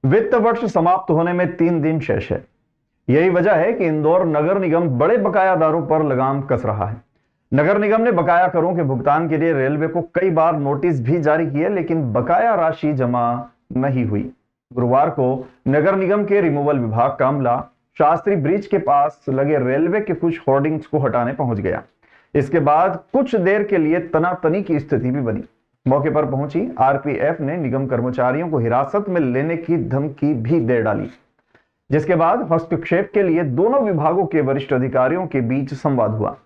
वित्त वर्ष समाप्त होने में 3 दिन शेष है। यही वजह है कि इंदौर नगर निगम बड़े बकायादारों पर लगाम कस रहा है। नगर निगम ने बकाया करों के भुगतान के लिए रेलवे को कई बार नोटिस भी जारी किए, लेकिन बकाया राशि जमा नहीं हुई। गुरुवार को नगर निगम के रिमूवल विभाग का अमला शास्त्री ब्रिज के पास लगे रेलवे के कुछ होर्डिंग्स को हटाने पहुंच गया। इसके बाद कुछ देर के लिए तनातनी की स्थिति भी बनी। मौके पर पहुंची आरपीएफ ने निगम कर्मचारियों को हिरासत में लेने की धमकी भी दे डाली, जिसके बाद हस्तक्षेप के लिए दोनों विभागों के वरिष्ठ अधिकारियों के बीच संवाद हुआ।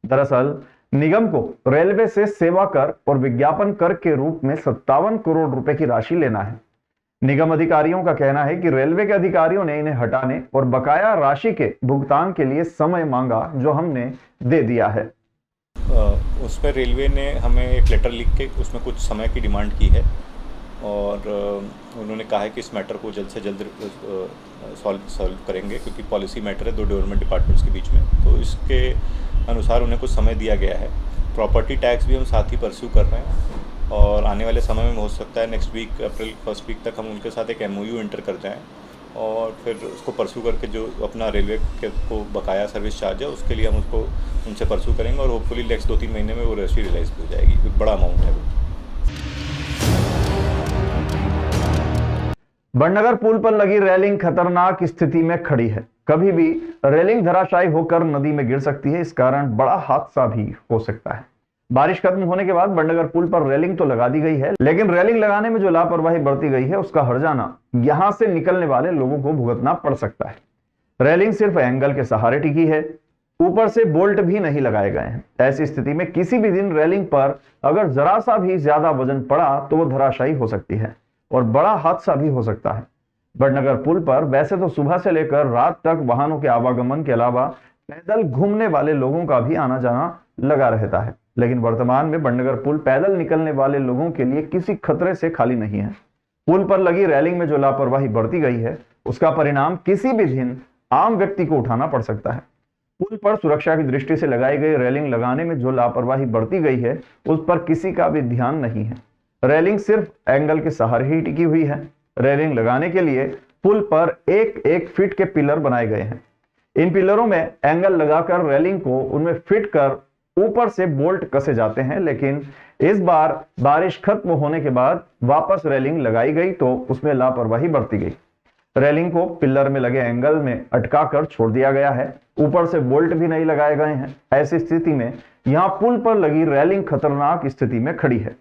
दरअसल निगम को रेलवे से सेवा कर और विज्ञापन कर के रूप में 57 करोड़ रुपए की राशि लेना है। निगम अधिकारियों का कहना है कि रेलवे के अधिकारियों ने इन्हें हटाने और बकाया राशि के भुगतान के लिए समय मांगा, जो हमने दे दिया है। उस पर रेलवे ने हमें एक लेटर लिख के उसमें कुछ समय की डिमांड की है और उन्होंने कहा है कि इस मैटर को जल्द से जल्द सॉल्व करेंगे, क्योंकि पॉलिसी मैटर है दो गवर्नमेंट डिपार्टमेंट्स के बीच में। तो इसके अनुसार उन्हें कुछ समय दिया गया है। प्रॉपर्टी टैक्स भी हम साथ ही परस्यू कर रहे हैं और आने वाले समय में हो सकता है next week April first week तक हम उनके साथ एक MOU एंटर कर जाएँ और फिर उसको परस्यू करके जो अपना रेलवे के को बकाया सर्विस चार्ज है उसके लिए हम उसको उनसे परस्यू करेंगे और होपफुली नेक्स्ट 2-3 महीने में वो राशि रियलाइज हो जाएगी। एक बड़ा अमाउंट है वो। बड़नगर पुल पर लगी रेलिंग खतरनाक स्थिति में खड़ी है। कभी भी रेलिंग धराशायी होकर नदी में गिर सकती है। इस कारण बड़ा हादसा भी हो सकता है। बारिश खत्म होने के बाद बड़नगर पुल पर रेलिंग तो लगा दी गई है, लेकिन रेलिंग लगाने में जो लापरवाही बरती गई है उसका हर्जाना यहां से निकलने वाले लोगों को भुगतना पड़ सकता है। रेलिंग सिर्फ एंगल के सहारे टिकी है, ऊपर से बोल्ट भी नहीं लगाए गए हैं। ऐसी स्थिति में किसी भी दिन रेलिंग पर अगर जरा सा भी ज्यादा वजन पड़ा तो वो धराशायी हो सकती है और बड़ा हादसा भी हो सकता है। बड़नगर पुल पर वैसे तो सुबह से लेकर रात तक वाहनों के आवागमन के अलावा पैदल घूमने वाले लोगों का भी आना जाना लगा रहता है, लेकिन वर्तमान में बड़नगर पुल पैदल निकलने वाले लोगों के लिए किसी खतरे से खाली नहीं है। पुल पर लगी रेलिंग में जो लापरवाही बरती गई है उसका परिणाम किसी भी दिन आम व्यक्ति को उठाना पड़ सकता है। पुल पर सुरक्षा की दृष्टि से लगाई गई रेलिंग लगाने में जो लापरवाही बरती गई है उस पर किसी का भी ध्यान नहीं है। रेलिंग सिर्फ एंगल के सहारे ही टिकी हुई है। रेलिंग लगाने के लिए पुल पर 1-1 फीट के पिलर बनाए गए हैं। इन पिलरों में एंगल लगाकर रेलिंग को उनमें फिट कर ऊपर से बोल्ट कसे जाते हैं, लेकिन इस बार बारिश खत्म होने के बाद वापस रेलिंग लगाई गई तो उसमें लापरवाही बरती गई। रेलिंग को पिलर में लगे एंगल में अटका कर छोड़ दिया गया है। ऊपर से बोल्ट भी नहीं लगाए गए हैं। ऐसी स्थिति में यहां पुल पर लगी रेलिंग खतरनाक स्थिति में खड़ी है।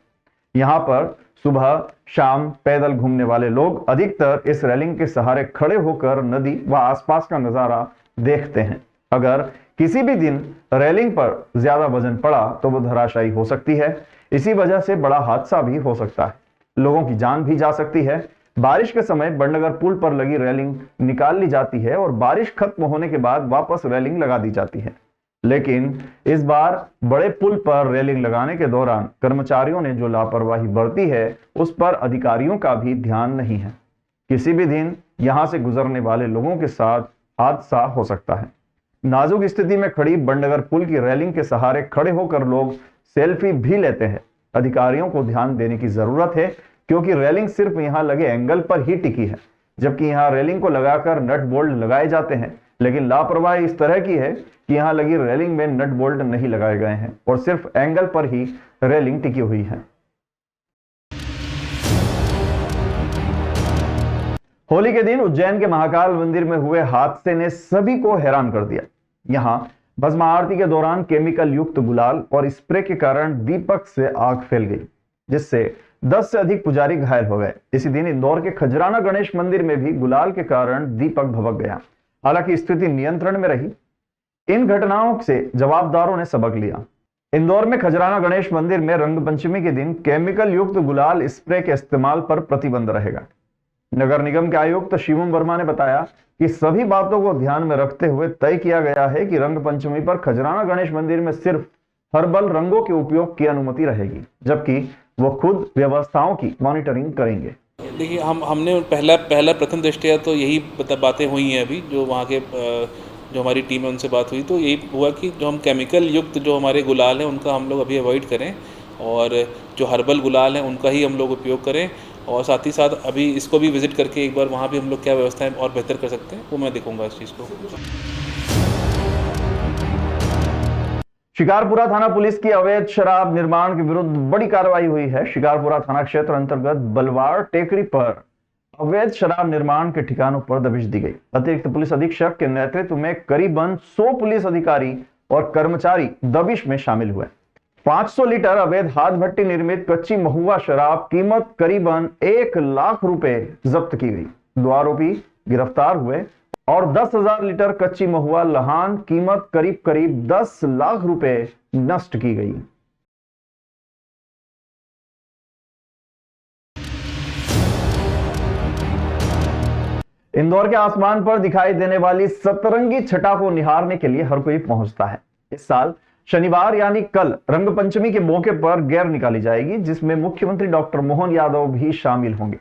यहां पर सुबह शाम पैदल घूमने वाले लोग अधिकतर इस रेलिंग के सहारे खड़े होकर नदी व आसपास का नजारा देखते हैं। अगर किसी भी दिन रेलिंग पर ज्यादा वजन पड़ा तो वो धराशायी हो सकती है। इसी वजह से बड़ा हादसा भी हो सकता है, लोगों की जान भी जा सकती है। बारिश के समय बड़नगर पुल पर लगी रेलिंग निकाल ली जाती है और बारिश खत्म होने के बाद वापस रेलिंग लगा दी जाती है, लेकिन इस बार बड़े पुल पर रेलिंग लगाने के दौरान कर्मचारियों ने जो लापरवाही बरती है उस पर अधिकारियों का भी ध्यान नहीं है। किसी भी दिन यहां से गुजरने वाले लोगों के साथ हादसा हो सकता है। नाजुक स्थिति में खड़ी बड़नगर पुल की रेलिंग के सहारे खड़े होकर लोग सेल्फी भी लेते हैं। अधिकारियों को ध्यान देने की जरूरत है, क्योंकि रेलिंग सिर्फ यहां लगे एंगल पर ही टिकी है, जबकि यहां रेलिंग को लगाकर नट बोल्ट लगाए जाते हैं। लेकिन लापरवाही इस तरह की है कि यहां लगी रेलिंग में नट बोल्ट नहीं लगाए गए हैं और सिर्फ एंगल पर ही रेलिंग टिकी हुई है। होली के दिन उज्जैन के महाकाल मंदिर में हुए हादसे ने सभी को हैरान कर दिया। यहां भस्म आरती के दौरान केमिकल युक्त गुलाल और स्प्रे के कारण दीपक से आग फैल गई, जिससे 10 से अधिक पुजारी घायल हो गए। इसी दिन इंदौर के खजराना गणेश मंदिर में भी गुलाल के कारण दीपक भभक गया। हालांकि स्थिति नियंत्रण में रही। इन घटनाओं से जवाबदारों ने सबक लिया। इंदौर में खजराना गणेश मंदिर में रंग पंचमी के दिन केमिकल युक्त गुलाल स्प्रे के इस्तेमाल पर प्रतिबंध रहेगा। नगर निगम के आयुक्त शिवम वर्मा ने बताया कि सभी बातों को ध्यान में रखते हुए तय किया गया है कि रंग पंचमी पर खजराना गणेश मंदिर में सिर्फ हर्बल रंगों के उपयोग की अनुमति रहेगी, जबकि वो खुद व्यवस्थाओं की मॉनिटरिंग करेंगे। देखिए, हमने पहला प्रथम दृष्टया तो यही बातें हुई हैं। अभी जो वहाँ के जो हमारी टीम है उनसे बात हुई तो यही हुआ कि जो हम केमिकल युक्त जो हमारे गुलाल हैं उनका हम लोग अभी अवॉइड करें और जो हर्बल गुलाल हैं उनका ही हम लोग उपयोग करें। और साथ ही साथ अभी इसको भी विज़िट करके एक बार वहाँ भी हम लोग क्या व्यवस्थाएं और बेहतर कर सकते हैं वो मैं देखूँगा इस चीज़ को। शिकारपुरा थाना पुलिस की अवैध शराब निर्माण के विरुद्ध बड़ी कार्रवाई हुई है। शिकारपुरा थाना क्षेत्र अंतर्गत बलवाड़ टेकरी पर अवैध शराब निर्माण के ठिकानों पर दबिश दी गई। अतिरिक्त पुलिस अधीक्षक के नेतृत्व में करीबन 100 पुलिस अधिकारी और कर्मचारी दबिश में शामिल हुए। 500 लीटर अवैध हाथ भट्टी निर्मित कच्ची महुआ शराब कीमत करीबन 1 लाख रुपए जब्त की गई। 2 आरोपी गिरफ्तार हुए और 10,000 लीटर कच्ची महुआ लहान कीमत करीब 10 लाख रुपए नष्ट की गई। इंदौर के आसमान पर दिखाई देने वाली सतरंगी छटा को निहारने के लिए हर कोई पहुंचता है। इस साल शनिवार यानी कल रंगपंचमी के मौके पर गेर निकाली जाएगी, जिसमें मुख्यमंत्री डॉक्टर मोहन यादव भी शामिल होंगे।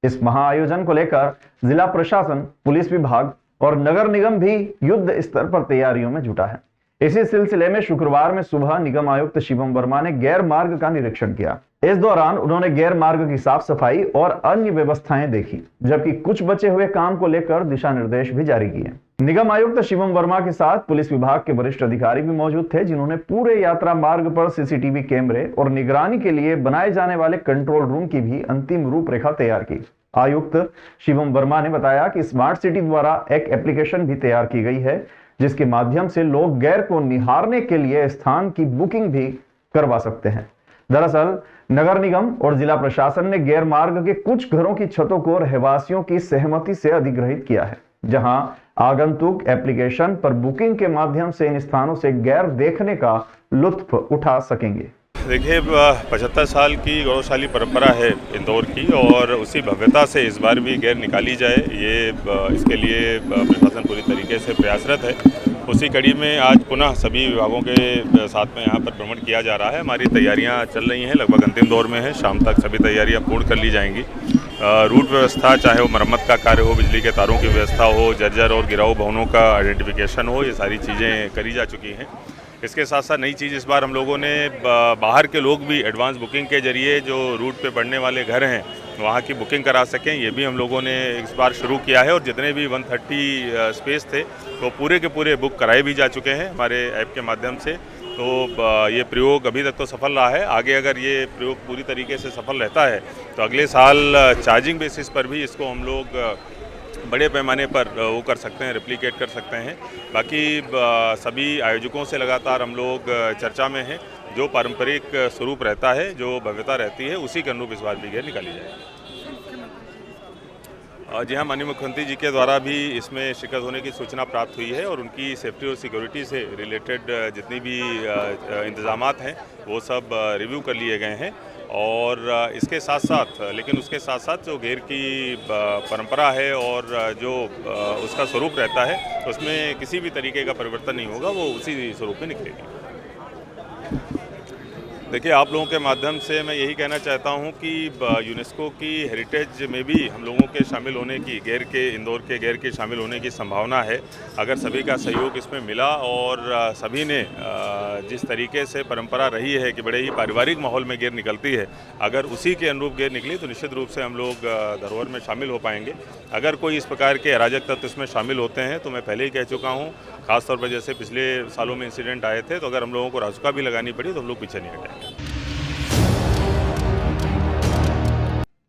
इस महाआयोजन को लेकर जिला प्रशासन, पुलिस विभाग और नगर निगम भी युद्ध स्तर पर तैयारियों में जुटा है। इसी सिलसिले में शुक्रवार में सुबह निगम आयुक्त शिवम वर्मा ने गैर मार्ग का निरीक्षण किया। इस दौरान उन्होंने गैर मार्ग की साफ सफाई और अन्य व्यवस्थाएं देखी, जबकि कुछ बचे हुए काम को लेकर दिशा निर्देश भी जारी किए। निगम आयुक्त शिवम वर्मा के साथ पुलिस विभाग के वरिष्ठ अधिकारी भी मौजूद थे, जिन्होंने पूरे यात्रा मार्ग पर सीसीटीवी कैमरे और निगरानी के लिए बनाए जाने वाले कंट्रोल रूम की भी अंतिम रूपरेखा तैयार की। आयुक्त शिवम वर्मा ने बताया कि स्मार्ट सिटी द्वारा एक एप्लीकेशन भी तैयार की गई है, जिसके माध्यम से लोग गैर को निहारने के लिए स्थान की बुकिंग भी करवा सकते हैं। दरअसल नगर निगम और जिला प्रशासन ने गैर मार्ग के कुछ घरों की छतों को रहवासियों की सहमति से अधिग्रहित किया है, जहां आगंतुक एप्लीकेशन पर बुकिंग के माध्यम से इन स्थानों से गैर देखने का लुत्फ उठा सकेंगे। देखिए, 75 साल की गौरवशाली परंपरा है इंदौर की, और उसी भव्यता से इस बार भी गैर निकाली जाए, ये इसके लिए प्रशासन पूरी तरीके से प्रयासरत है। उसी कड़ी में आज पुनः सभी विभागों के साथ में यहाँ पर भ्रमण किया जा रहा है। हमारी तैयारियाँ चल रही हैं, लगभग अंतिम दौर में है। शाम तक सभी तैयारियाँ पूर्ण कर ली जाएंगी। रूट व्यवस्था, चाहे वो मरम्मत का कार्य हो, बिजली के तारों की व्यवस्था हो, जर्जर और गिराऊ भवनों का आइडेंटिफिकेशन हो, ये सारी चीज़ें करी जा चुकी हैं। इसके साथ साथ नई चीज़ इस बार हम लोगों ने बाहर के लोग भी एडवांस बुकिंग के जरिए जो रूट पे पड़ने वाले घर हैं वहाँ की बुकिंग करा सकें, ये भी हम लोगों ने इस बार शुरू किया है। और जितने भी 130 स्पेस थे वो पूरे के पूरे बुक कराए भी जा चुके हैं हमारे ऐप के माध्यम से। तो ये प्रयोग अभी तक तो सफल रहा है। आगे अगर ये प्रयोग पूरी तरीके से सफल रहता है तो अगले साल चार्जिंग बेसिस पर भी इसको हम लोग बड़े पैमाने पर वो कर सकते हैं, रेप्लिकेट कर सकते हैं। बाकी सभी आयोजकों से लगातार हम लोग चर्चा में हैं। जो पारंपरिक स्वरूप रहता है, जो भव्यता रहती है, उसी के अनुरूप इस बार भी गैर निकाली जाएगी। जी हाँ, माननीय मुख्यमंत्री जी के द्वारा भी इसमें शिरकत होने की सूचना प्राप्त हुई है और उनकी सेफ्टी और सिक्योरिटी से रिलेटेड जितनी भी इंतजामात हैं वो सब रिव्यू कर लिए गए हैं। और इसके साथ साथ, लेकिन उसके साथ साथ जो घेर की परंपरा है और जो उसका स्वरूप रहता है उसमें किसी भी तरीके का परिवर्तन नहीं होगा, वो उसी स्वरूप में निकलेगी। देखिए, आप लोगों के माध्यम से मैं यही कहना चाहता हूं कि यूनेस्को की हेरिटेज में भी हम लोगों के शामिल होने की, इंदौर के गैर के शामिल होने की संभावना है। अगर सभी का सहयोग इसमें मिला और सभी ने जिस तरीके से परंपरा रही है कि बड़े ही पारिवारिक माहौल में गैर निकलती है, अगर उसी के अनुरूप गैर निकली तो निश्चित रूप से हम लोग धरोहर में शामिल हो पाएंगे। अगर कोई इस प्रकार के अराजक तत्व इसमें शामिल होते हैं तो मैं पहले ही कह चुका हूँ, खासतौर पर जैसे पिछले सालों में इंसिडेंट आए थे, तो अगर हम लोगों को रासुका भी लगानी पड़ी तो हम लोग पीछे नहीं हटेंगे।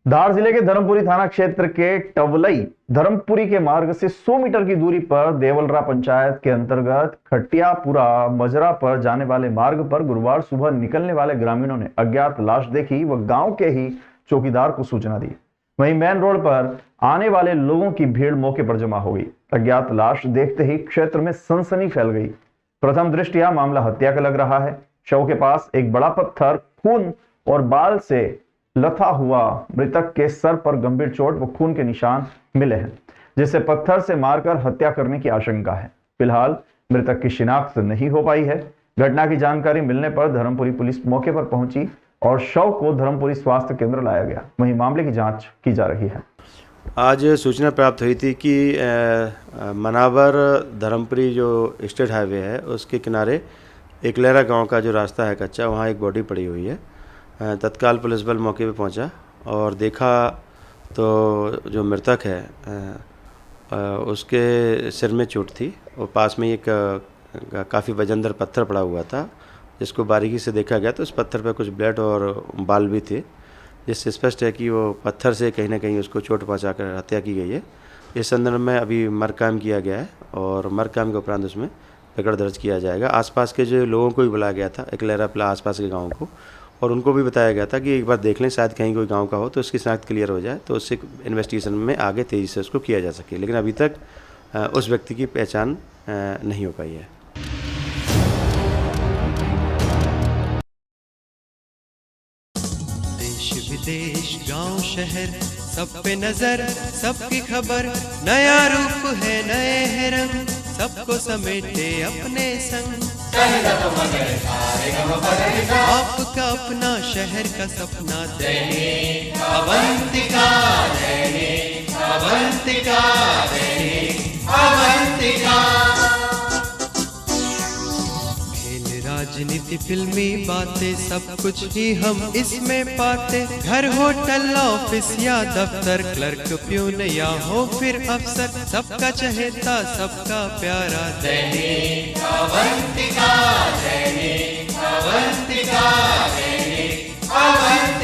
धार जिले के धर्मपुरी थाना क्षेत्र के टवलई धर्मपुरी के मार्ग से 100 मीटर की दूरी पर देवलरा पंचायत के अंतर्गत खटियापुरा मजरा पर जाने वाले मार्ग पर गुरुवार सुबह निकलने वाले ग्रामीणों ने अज्ञात लाश देखी व गांव के ही चौकीदार को सूचना दी। वहीं मेन रोड पर आने वाले लोगों की भीड़ मौके पर जमा हो गई। अज्ञात लाश देखते ही क्षेत्र में सनसनी फैल गई। प्रथम दृष्टया मामला हत्या का लग रहा है। शव के पास एक बड़ा पत्थर, खून और बाल से लथा हुआ, मृतक के सर पर गंभीर चोट व खून के निशान मिले हैं, जिससे पत्थर से मारकर हत्या करने की आशंका है। फिलहाल मृतक की शिनाख्त नहीं हो पाई है। घटना की जानकारी मिलने पर धर्मपुरी पुलिस मौके पर पहुंची और शव को धर्मपुरी स्वास्थ्य केंद्र लाया गया। वहीं मामले की जांच की जा रही है। आज सूचना प्राप्त हुई थी कि मनावर धर्मपुरी जो स्टेट हाईवे है उसके किनारे एक लहरा गांव का जो रास्ता है कच्चा, वहाँ एक बॉडी पड़ी हुई है। तत्काल पुलिस बल मौके पे पहुंचा और देखा तो जो मृतक है उसके सिर में चोट थी और पास में एक काफ़ी वजनदार पत्थर पड़ा हुआ था, जिसको बारीकी से देखा गया तो उस पत्थर पर कुछ ब्लड और बाल भी थे, जिससे स्पष्ट है कि वो पत्थर से कहीं ना कहीं उसको चोट पहुंचाकर हत्या की गई है। इस संदर्भ में अभी मरकाम किया गया है और मरकाम के उपरांत उसमें प्रकरण दर्ज किया जाएगा। आसपास के जो लोगों को भी बुलाया गया था, एकलेरा प्ला आसपास के गाँव को, और उनको भी बताया गया था कि एक बार देख लें, शायद कहीं कोई गांव का हो तो उसकी शनाख्त क्लियर हो जाए, तो उससे इन्वेस्टिगेशन में आगे तेज़ी से उसको किया जा सके। लेकिन अभी तक उस व्यक्ति की पहचान नहीं हो पाई है। देश विदेश गांव शहर सब पे नजर, सबकी खबर, नया रूप है नए है रंग, सबको समेटे अपने संग। आपका अपना शहर का सपना दैनिक अवंतिका, दैनिक अवंतिका, दैनिक अवंतिका। खेल राजनीति फिल्मी बातें सब कुछ ही हम इसमें पाते, घर होटल ऑफिस या दफ्तर, क्लर्क प्यून या हो फिर अफसर, सबका चहेता सबका प्यारा दैनिक अवंतिका, दैनिक अवंतिका, दैनिक अवंतिका।